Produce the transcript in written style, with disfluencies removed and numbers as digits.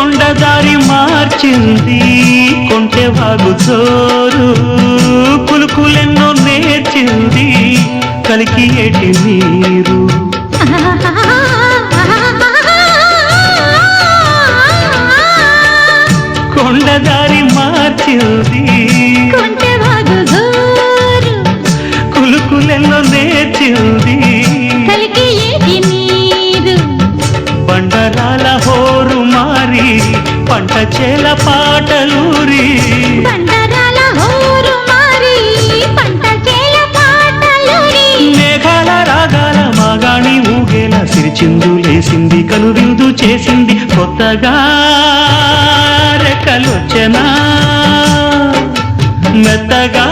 కొండదారి మార్చింది కొంటె వాగు చోరు కులుకులెన్నో నేర్చింది కలికి ఏటి నీరు కొండదారి మార్చింది కొంటె వాగు జోరు కులుకులెన్నో నేర్చింది కలికి ఏటి నీరు బండరాల హోరు మారి పంట చేల పాటలూరి బండరాల హోరు మారి పంట చేల పాటలూరి మేఘాల రాగాల మాగాణి ఊగేలా సిరిచిందులేసింది కనువిందు చేసింది కొత్తగా రెక్కలొచ్చెనా మెత్తగా